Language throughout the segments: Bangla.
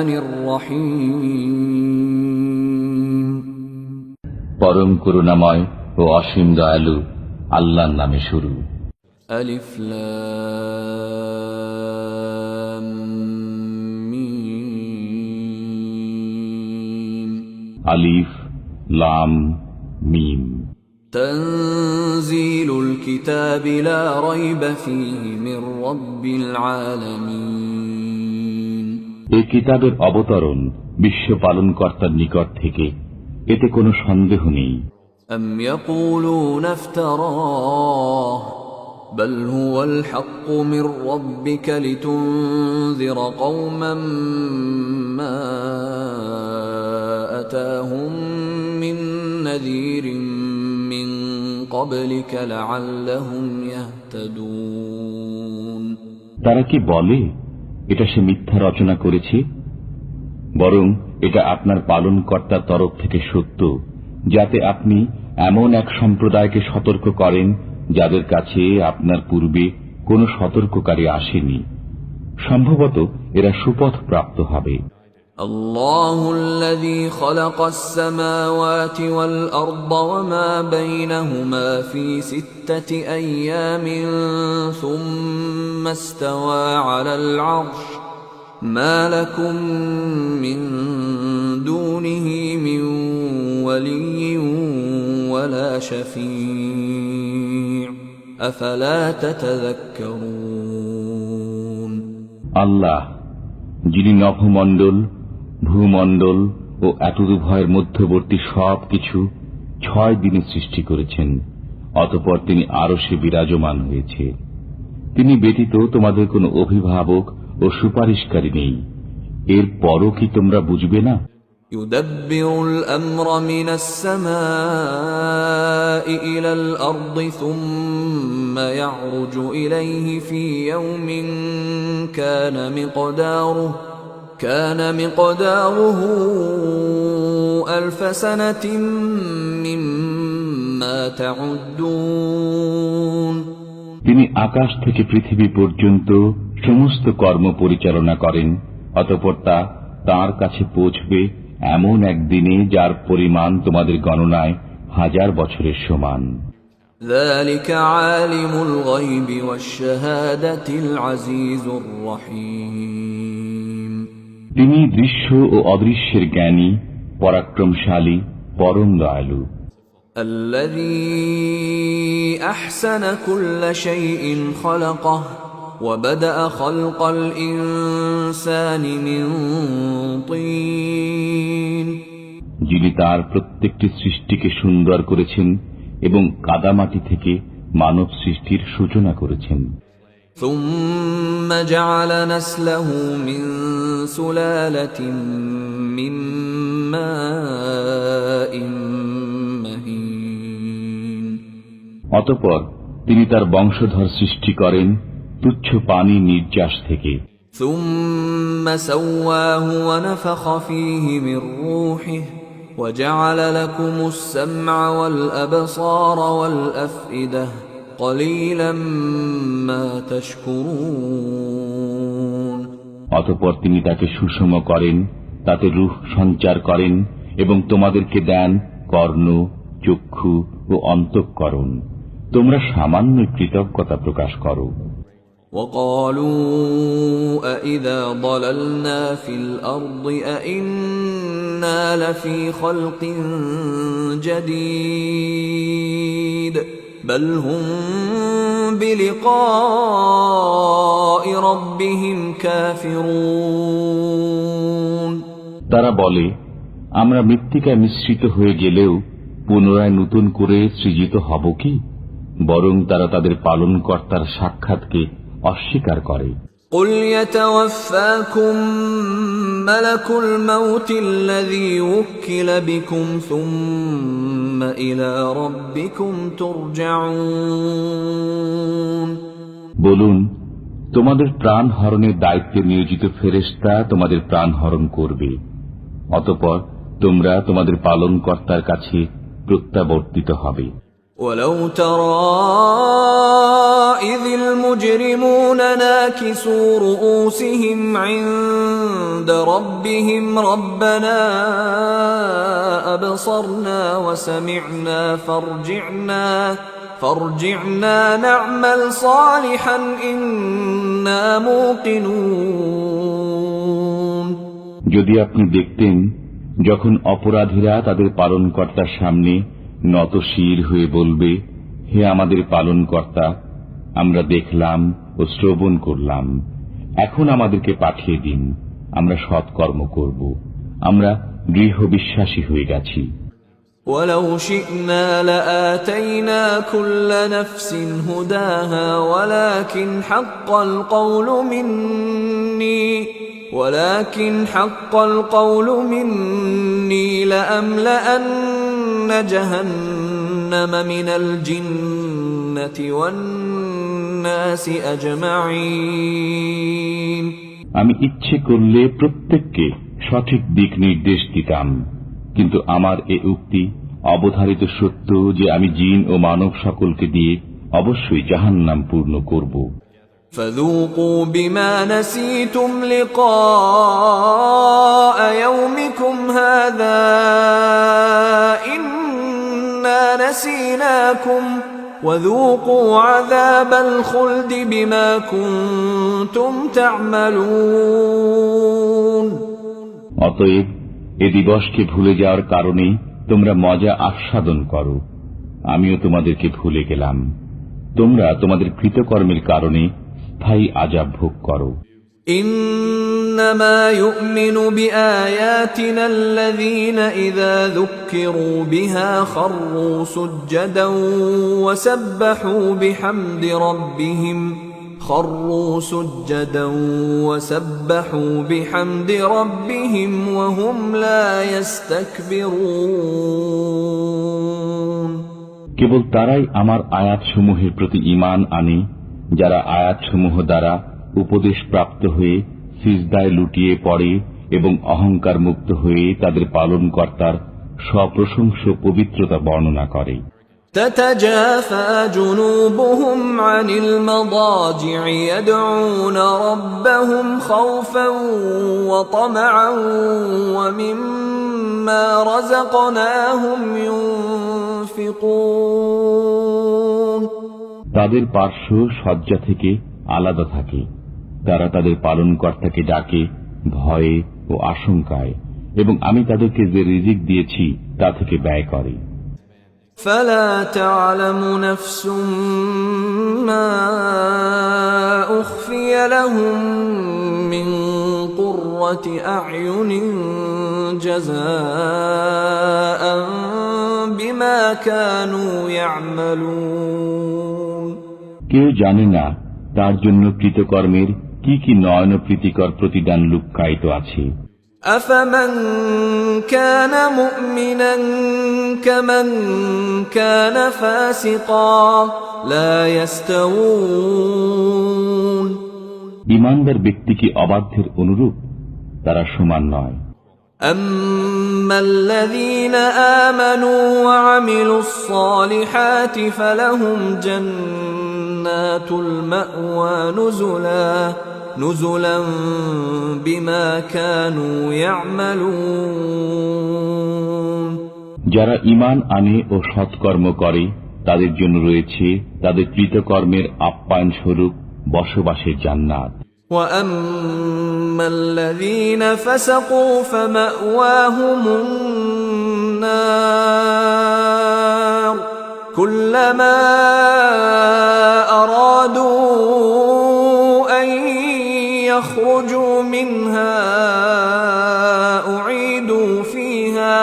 রহমানির রহিম। পরম করুণাময় ও অসীম দয়ালু আল্লাহর নামে শুরু। আলিফ লাম মিম। আলিফ লাম মিম। তানজিলুল কিতাবি লা রাইবা ফীহি মির রাব্বিল আলামিন। এই কিতাবের অবতরণ বিশ্ব পালনকর্তার নিকট থেকে, এতে কোনো সন্দেহ নেই। আম ইয়াকুলুনা ইফতারাহ বাল হুয়াল হাক্কু মির রাব্বিকা লিতুনযিরা কওমান মা আতাহুম মিন নাযীরিন মিন ক্বাবলিকা লাআল্লাহুম ইয়াহতাদুন। তারা কি বলে এটা সে মিথ্যা রচনা করেছে? বরং এটা আপনার পালনকর্তার তরফ থেকে সত্য, যাতে আপনি এমন এক সম্প্রদায়কে সতর্ক করেন যাদের কাছে আপনার পূর্বে কোনো সতর্ককারী আসেনি। সম্ভবত এরা সুপথ প্রাপ্ত হবে। আল্লাহুল্লাযী খালাকাস সামাওয়াতি ওয়াল আরদা ওয়া মা বাইনাহুমা ফি সিত্তাতি আইয়ামিন সুম্মা ইসতাওয়া আলাল আরশ মা লাকুম মিন দুনিহি মিন ওয়ালিয়্যিন ওয়ালা শাফী'আ আফালা তাতাযাক্কারুন। আল্লাহ, যিনি নভমণ্ডল, ভূমণ্ডল ও এতদুভয়ের মধ্যবর্তী সবকিছু 6 দিনে সৃষ্টি করেছেন, অতঃপর তিনি আরশে বিরাজমান হয়েছে। তিনি ব্যতীত তোমাদের কোনো অভিভাবক ও সুপারিশকারী নেই। এর পরও কি তোমরা বুঝবে না? يدبر الأمر من السماء إلى الأرض ثم يعرج إليه في يوم كان مقداره 1000 سنة مما تعدون। তিনি আকাশ থেকে পৃথিবী পর্যন্ত সমস্ত কর্ম পরিচালনা করেন, অতঃপর তা তাঁর কাছে পৌঁছবে এমন একদিনে যার পরিমাণ তোমাদের গণনায় 1000 বছরের সমান। ذلك عالم الغيب والشهادة العزيز الرحيم। তিনি দৃশ্য ও অদৃশ্যের জ্ঞানী, পরাক্রমশালী, পরম দয়ালু। الذي أحسن كل شيء خلقه وبدأ خلق الإنسان من طين। যিনি তার প্রত্যেকটি সৃষ্টিকে সুন্দর করেছেন এবং কাদামাটি থেকে মানব সৃষ্টির সূচনা করেছেন। ثم جعل نسله من سلالة من ماء مهين। অতঃপর তিনি তার বংশধর সৃষ্টি করেন তুচ্ছ পানি নির্যাস থেকে। ثم سواه ونفخ فيه من روحه وجعل لكم السمع والأبصار والأفئدة قليلا ما تشكرون। অতঃপর তিনি তাকে সুষম করেন, তাতে রূহ সঞ্চার করেন এবং তোমাদেরকে দেন কর্ণ, চক্ষু ও অন্তঃকরণ। তোমরা সামান্য কৃতজ্ঞতা প্রকাশ করো। وقالوا أإذا ضللنا في الأرض أإنا لفي خلق جديد بل هم بلقاء ربهم كافرون। তারা বলে, আমরা মৃত্তিকায় মিশ্রিত হয়ে গেলেও পুনরায় নতুন করে সৃজিত হব কি? বরং তারা তাদের পালনকর্তার সাক্ষাৎকে অস্বীকার করে। قل يتوفاكم ملك الموت الذي وكل بكم ثم إلى ربكم ترجعون। বলুন, তোমাদের প্রাণ হরণের দায়িত্বে নিয়োজিত ফেরেশতা তোমাদের প্রাণ হরণ করবে, অতঃপর তোমরা তোমাদের পালনকর্তার কাছে প্রত্যাবর্তিত হবে। ولو ترى إذ المجرمون ناكسوا رؤوسهم عند ربهم ربنا أبصرنا وسمعنا فارجعنا نعمل صالحا إنا موقنون। যদি আপনি দেখতেন যখন অপরাধীরা তাদের পালনকর্তার সামনে নত শির হয়ে বলবে, হে আমাদের পালনকর্তা, আমরা দেখলাম ও শ্রবণ করলাম, এখন আমাদেরকে পাঠিয়ে দিন, আমরা সৎকর্ম করব, আমরা দৃঢ় বিশ্বাসী হয়ে গেছি। ولو شئنا لآتينا كل نفس هداها ولكن حق القول مني لأملأن جهنم من الجنة والناس أجمعين। আমি ইচ্ছে করলে প্রত্যেককে সঠিক দিক নির্দেশ দিতাম, কিন্তু আমার এ উক্তি অবধারিত সত্য যে আমি জিন ও মানব সকলকে দিয়ে অবশ্যই জাহান্নাম পূর্ণ করব। فذوقوا بما نسيتم لقاء يومكم هذا إنا نسيناكم وذوقوا عذاب الخلد بما كنتم تعملون। অতএব এ দিবসকে ভুলে যাওয়ার কারণে তোমরা মজা আস্বাদন করো, আমিও তোমাদেরকে ভুলে গেলাম, তোমরা তোমাদের কৃতকর্মের কারণে স্থায়ী আযাব ভোগ করো। إنما يؤمن بآياتنا الذين إذا ذكروا بها خروا سجدا وسبحوا بحمد ربهم وهم لا يستكبرون। কেবল তারাই আমার আয়াতসমূহের প্রতি ঈমান আনে যারা আয়াতসমূহ দ্বারা উপদেশ প্রাপ্ত হয়ে সিজদায় লুটিয়ে পড়ে এবং অহংকার মুক্ত হয়ে তাদের পালনকর্তার সপ্রশংস পবিত্রতা বর্ণনা করে। تتجافى جنوبهم عن المضاجع يدعون ربهم خوفا وطمعا ومما رزقناهم ينفقون। তাদের পার্শ্ব শয্যা থেকে আলাদা থাকে, তারা তাদের পালনকর্তাকে ডাকে ভয়ে ও আশঙ্কায়, এবং আমি তাদেরকে যে রিজিক দিয়েছি তা থেকে ব্যয় করে। فلا تعلم نفس ما أخفي لهم من قرة أعين جزاء بما كانوا يعملون। কেউ জানে না তার জন্য কৃতকর্মের কি কি নয়ন প্রীতিকর প্রতিদান লুক্কায়িত আছে। أفمن كان مؤمنا كمن كان فاسقا لا يستوون। ঈমানদার ব্যক্তি কি অবাধ্যের অনুরূপ? তারা সমান নয়। أما الذين آمنوا وعملوا الصالحات فلهم جنات المأوى نزلا بما كانوا يعملون। যারা ঈমান আনে ও সৎকর্ম করে তাদের জন্য রয়েছে তাদের কৃতকর্মের আপ্যায়ন স্বরূপ বসবাসের জান্নাত। وأما الذين فسقوا فمأواهم النار كلما أرادوا أن يخرجوا منها أعيدوا فيها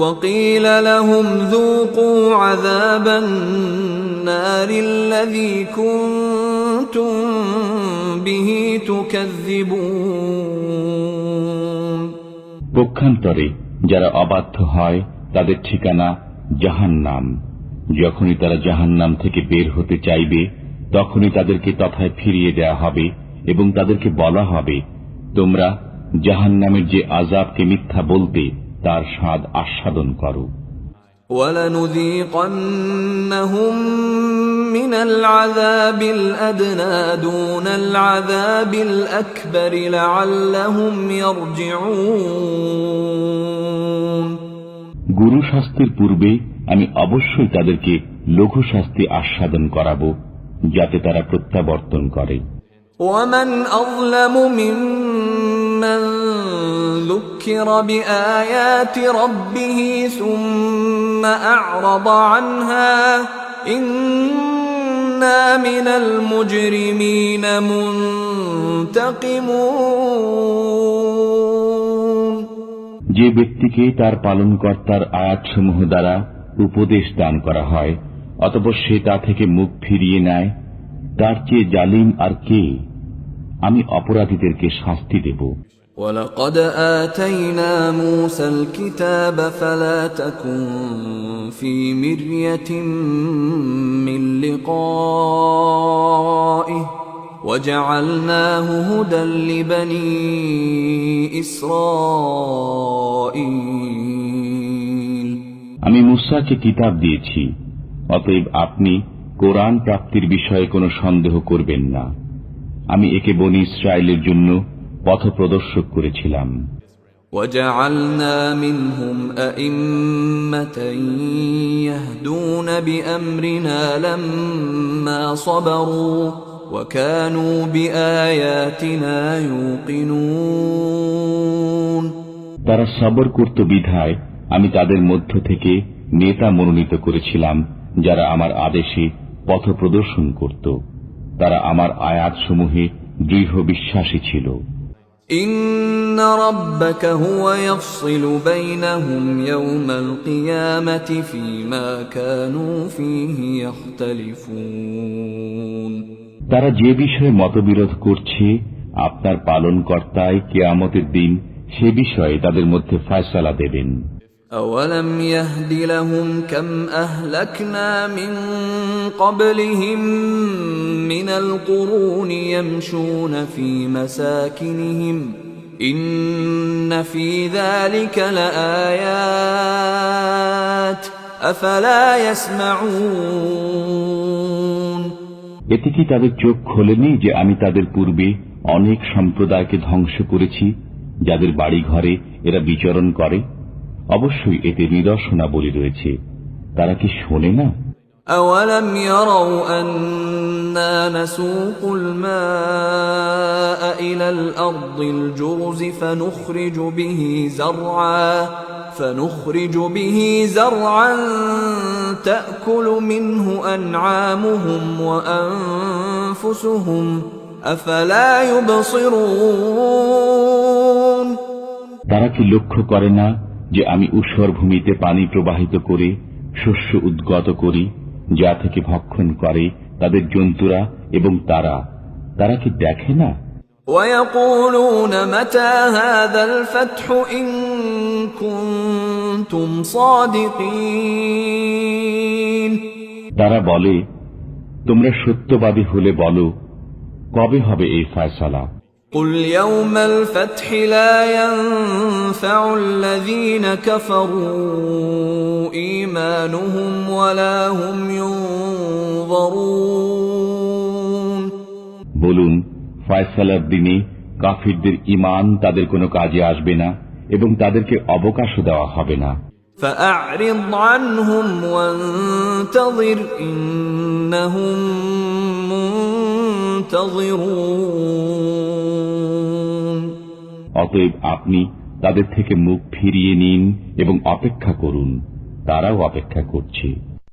وقيل لهم ذوقوا عذاب النار الذي كنتم به تكذبون। পক্ষান্তরে যারা অবাধ্য হয় তাদের ঠিকানা জাহান্নাম। যখনই তারা জাহান্নাম থেকে বের হতে চাইবে তখনই তাদেরকে তথায় ফিরিয়ে দেয়া হবে এবং তাদেরকে বলা হবে, তোমরা জাহান্নামের যে আযাবকে মিথ্যা বলতে তার স্বাদ আস্বাদন করো। وَلَنُذِيقَنَّهُم مِّنَ الْعَذَابِ الْأَدْنَىٰ دُونَ الْعَذَابِ الْأَكْبَرِ لَعَلَّهُمْ يَرْجِعُونَ। গুরু শাস্তির পূর্বে আমি অবশ্যই তাদেরকে লঘু শাস্তি আস্বাদন করাব, যাতে তারা প্রত্যাবর্তন করে। وَمَنْ أَظْلَمُ مِمَّنْ ذُكِّرَ بِآيَاتِ رَبِّهِ ثُمَّ أَعْرَضَ عَنْهَا إِنَّا مِنَ الْمُجْرِمِينَ مُنْتَقِمُونَ। যে ব্যক্তিকে তার পালনকর্তার আয়াতসমূহ দ্বারা উপদেশ দান করা হয়, অতঃপর সে তা থেকে মুখ ফিরিয়ে নেয়, তার চেয়ে জালিম আর কে? আমি অপরাধীদেরকে শাস্তি দেব। وَلَقَدْ آتَيْنَا مُوسَى الْكِتَابَ فَلَا تَكُنْ فِي مِرْيَةٍ مِّن لِقَائِهِ وَجَعَلْنَاهُ هُدًى لِبَنِي إِسْرَائِيلَ। আমি মুসাকে কিতাব দিয়েছি, অতএব আপনি কোরআন প্রাপ্তির বিষয়ে কোনো সন্দেহ করবেন না। আমি একে বনি ইসরায়েলের জন্য পথপ্রদর্শক করেছিলাম। وَجَعَلْنَا مِنْهُمْ أَئِمَّةً يَهْدُونَ بِأَمْرِنَا لَمَّا صَبَرُوا وَكَانُوا بِآيَاتِنَا يُوقِنُونَ। তারা সবর করত বিধায় আমি তাদের মধ্য থেকে নেতা মনোনীত করেছিলাম, যারা আমার আদেশে পথ প্রদর্শন করত। তারা আমার আয়াতসমূহে দৃঢ় বিশ্বাসী ছিল। إِنَّ رَبَّكَ هُوَ يَفْصِلُ بَيْنَهُمْ يَوْمَ الْقِيَامَةِ فِيمَا كَانُوا فِيهِ يَخْتَلِفُونَ। তারা যে বিষয়ে মতবিরোধ করছে, আপনার পালনকর্তাই কিয়ামতের দিন সে বিষয়ে তাদের মধ্যে ফয়সালা দেবেন। أَوَلَمْ يَهْدِ لَهُمْ كَمْ أَهْلَكْنَا مِنْ قَبْلِهِمْ مِنَ الْقُرُونِ يَمْشُونَ فِي مَسَاكِنِهِمْ إِنَّ فِي ذَلِكَ لَآيَاتٍ أَفَلَا يَسْمَعُونَ। এতে কি তাদের চোখ খোলেনি যে আমি তাদের পূর্বে অনেক সম্প্রদায়কে ধ্বংস করেছি, যাদের বাড়ি ঘরে এরা বিচরণ করে? অবশ্যই এতে নিদর্শনাবলী রয়েছে, তারা কি শোনে না? أَوَلَمْ يَرَوْا أَنَّا نَسُوقُ الْمَاءَ إِلَى الْأَرْضِ الْجُرُزِ فَنُخْرِجُ بِهِ زَرْعًا تَأْكُلُ مِنْهُ أَنْعَامُهُمْ وَأَنْفُسُهُمْ أَفَلَا يُبْصِرُونَ। তারা কি লক্ষ্য করে না যে আমি ঊষর ভূমিতে পানি প্রবাহিত করে শস্য উদ্গত করি, যা থেকে ভক্ষণ করে তাদের জন্তুরা এবং তারা কি দেখে না? وَيَقُولُونَ مَتَى هَذَا الْفَتْحُ إِن كُنتُمْ صَادِقِينَ। তারা বলে, তোমরা সত্যবাদী হলে বলো, কবে হবে এই ফয়সালা? قُلْ يَوْمَ الْفَتْحِ لَا يَنفَعُ الَّذِينَ كَفَرُوا إِيمَانُهُمْ وَلَا هُمْ يُنظَرُونَ। বলুন, ফয়সালার দিনে কাফিরদের ঈমান তাদের কোনো কাজে আসবে না এবং তাদেরকে অবকাশও দেওয়া হবে না। فَأَعْرِضْ عَنْهُمْ وَانتَظِرْ إِنَّهُمْ مُنتَظِرُونَ। অতএব আপনি তাদের থেকে মুখ ফিরিয়ে নিন এবং অপেক্ষা করুন, তারাও অপেক্ষা করছে।